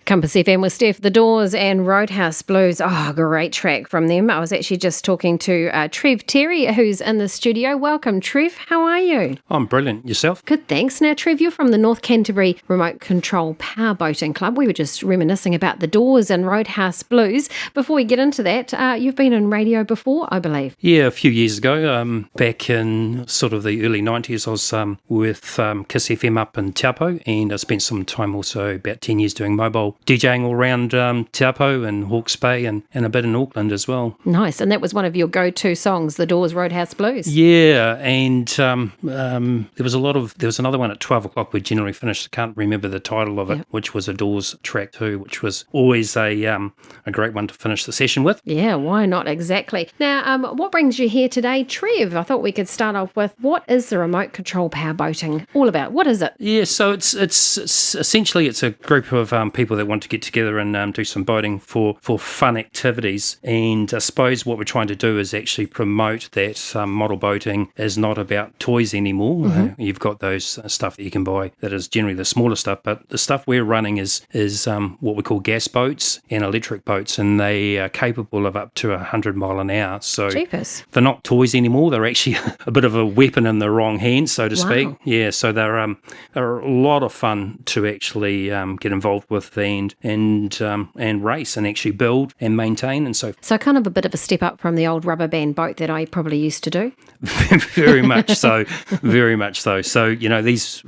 Compass FM with Steph, The Doors and Roadhouse Blues. Oh, great track from them. I was actually just talking to Trev Terry, who's in the studio. Welcome, Trev. How are you? I'm brilliant. Yourself? Good, thanks. Now, Trev, you're from the North Canterbury Remote Control Powerboating Club. We were just reminiscing about The Doors and Roadhouse Blues. Before we get into that, you've been in radio before, I believe. Yeah, a few years ago, back in sort of the early 90s, I was with Kiss FM up in Taupo, and I spent some time also, about 10 years, doing mobile DJing all around Taupo and Hawke's Bay and a bit in Auckland as well. Nice. And that was one of your go-to songs, The Doors, Roadhouse Blues. Yeah, and there was another one at 12 o'clock we generally finished. I can't remember the title of it, which was a Doors track too, which was always a great one to finish the session with. Yeah, why not? Exactly. Now, what brings you here today, Trev? I thought we could start off with, what is the remote control powerboating all about? What is it? Yeah, so it's essentially it's a group of people that want to get together and do some boating for fun activities. And I suppose what we're trying to do is actually promote that model boating is not about toys anymore. Mm-hmm. You've got those stuff that you can buy that is generally the smaller stuff, but the stuff we're running is what we call gas boats and electric boats, and they are capable of up to 100 mile an hour. So Jeepers. They're not toys anymore. They're actually a bit of a weapon in the wrong hands, so to speak. Yeah, so they're a lot of fun to actually get involved with and race and actually build and maintain and so forth. So kind of a bit of a step up from the old rubber band boat that I probably used to do. Very much so, very much so. So,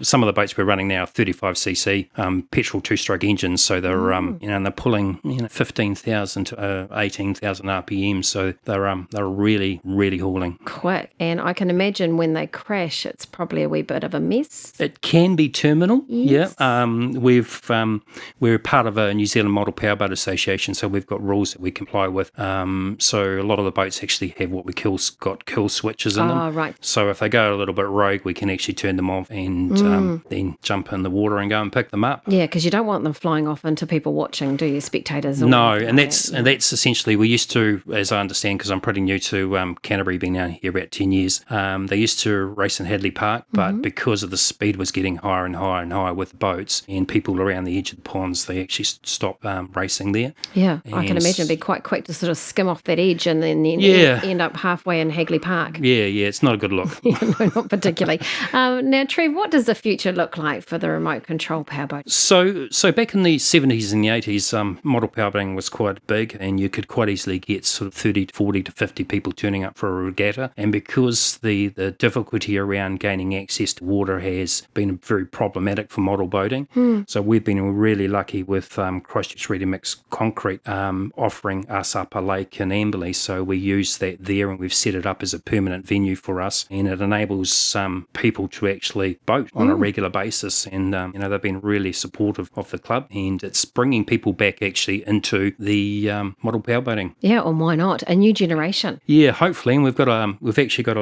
some of the boats we're running now are 35cc petrol two-stroke engines, so they're and they're pulling 15,000 to 18,000 RPM, so they're really, really hauling. Quick. And I can imagine when they crash, it's probably a wee bit of a mess. It can be terminal. Yes. Yeah. We're part of a New Zealand Model Powerboat Association, so we've got rules that we comply with. So a lot of the boats actually have what we got kill switches in them. Oh, right. So if they go a little bit rogue, we can actually turn them off and then jump in the water and go and pick them up. Yeah, because you don't want them flying off into people watching, do you, spectators? No, and that's essentially, we used to, as I understand, because I'm pretty new to Canterbury, been down here about 10 years, they used to race in Hadley Park, but because of the speed was getting higher and higher and higher with the boats and people around the edge of the ponds, they actually stopped racing there. Yeah, I can imagine it'd be quite quick to sort of skim off that edge and then end up halfway in Hagley Park. Yeah, it's not a good look. No, not particularly. Now, Trev, what does the future look like for the remote control powerboat? So back in the 70s and the 80s, model powerboating was quite big, and you could quite easily get sort of 30 to 40 to 50 people turning up for a regatta. And because the difficulty around gaining access to water has been very problematic for model boating, so we've been really lucky with Christchurch Ready Mix Concrete offering us up a lake in Amberley. So we use that there, and we've set it up as a permanent venue for us, and it enables people to actually boat on a regular basis. And they've been really supportive of the club, and it's bringing people back actually into the model powerboating. Yeah, or why not? A new generation. Yeah, hopefully, and we've actually got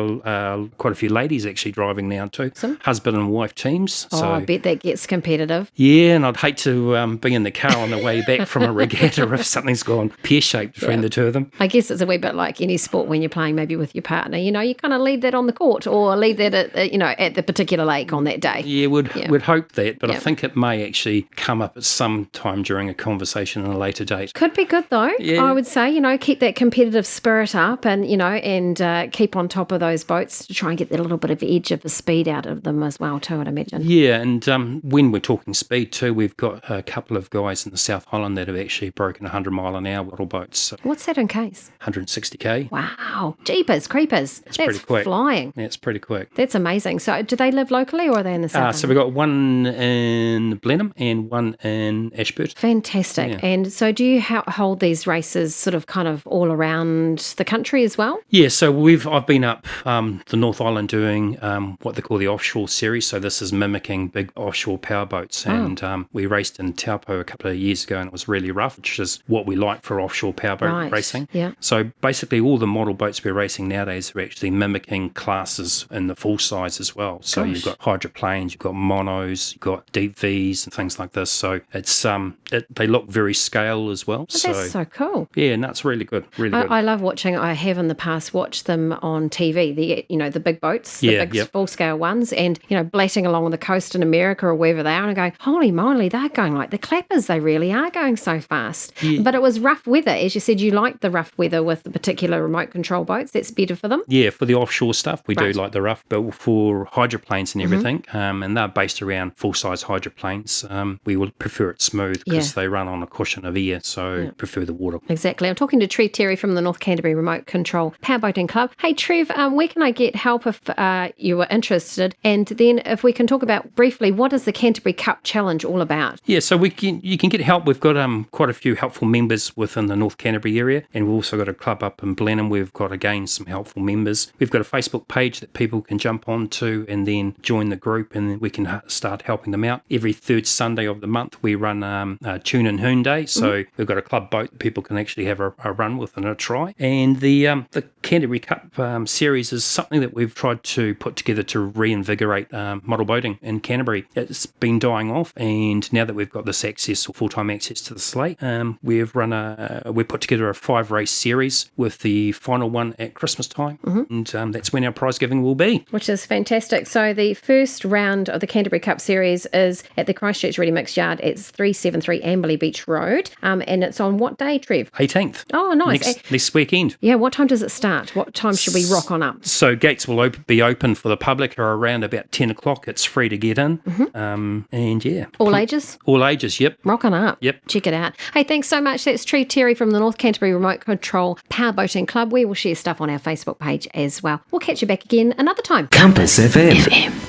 quite a few ladies actually driving now too. Awesome. Husband and wife teams. Oh, I bet that gets competitive. Yeah, and I'd hate to be in the car on the way back from a regatta if something's gone pear-shaped between the two of them. I guess it's a wee bit like any sport when you're playing maybe with your partner. You kind of leave that on the court or leave that at the particular lake on that day. Yeah, we'd hope that, but I think it may actually come up at some time during a conversation on a later date. Could be good though. Yeah. I would say, keep that competitive spirit up and keep on top of those boats to try and get that little bit of edge of the speed out of them as well too, I'd imagine. Yeah, and when we're talking speed too, we've got a couple of guys in the South Holland that have actually broken 100 mile an hour model boats. So what's that in case? 160k. Wow. Jeepers, creepers. That's pretty quick. Flying. Yeah, it's pretty quick. That's amazing. So do they live locally or are they in the South? So we've got one in Blenheim and one in Ashburton. Fantastic. Yeah. And so do you hold these races sort of kind of all around the country as well? Yeah, so I've been up the North Island doing what they call the offshore series. So this is mimicking big offshore powerboats. And we raced in Taupo a couple of years ago and it was really rough, which is what we like for offshore powerboat racing. Yeah. So basically all the model boats we're racing nowadays are actually mimicking classes in the full size as well. So you've got hydroplanes, you've got monos, you've got deep Vs and things like this. So it's they look very scale as well. Oh, that's so cool. Yeah, and that's really good. Really good. I love watching. I have in the past watched them on TV. The big boats, the big full scale ones, and blatting along the coast in America or wherever they are, and going, holy moly, they're going like the clap zappers. They really are going so fast. Yeah. But it was rough weather. As you said, you like the rough weather with the particular remote control boats. That's better for them. Yeah, for the offshore stuff, we Right. do like the rough, but for hydroplanes and everything, and they're based around full-size hydroplanes, we would prefer it smooth because they run on a cushion of air, so prefer the water. Exactly. I'm talking to Trev Terry from the North Canterbury Remote Control Powerboating Club. Hey, Trev, where can I get help if you were interested? And then if we can talk about briefly, what is the Canterbury Cup Challenge all about? Yeah, so you can get help. We've got quite a few helpful members within the North Canterbury area, and we've also got a club up in Blenheim. We've got, again, some helpful members. We've got a Facebook page that people can jump onto and then join the group, and then we can start helping them out. Every third Sunday of the month, we run Tune and Hoon Day, so we've got a club boat that people can actually have a run with and a try. And the Canterbury Cup series is something that we've tried to put together to reinvigorate model boating in Canterbury. It's been dying off, and now that we've got this access, or full-time access to the slate, we've put together a 5-race series with the final one at Christmas time, and that's when our prize giving will be. Which is fantastic. So the first round of the Canterbury Cup Series is at the Christchurch Ready Mix Yard. It's 373 Amberley Beach Road, and it's on what day, Trev? 18th. Oh, nice. This weekend. Yeah, what time does it start? What time should we rock on up? So gates will be open for the public around about 10 o'clock. It's free to get in. And yeah. All ages? All ages, yep. Rock on up. Yep. Check it out. Hey, thanks so much. That's Trev Terry from the North Canterbury Remote Control Powerboating Club. We will share stuff on our Facebook page as well. We'll catch you back again another time. Compass FM.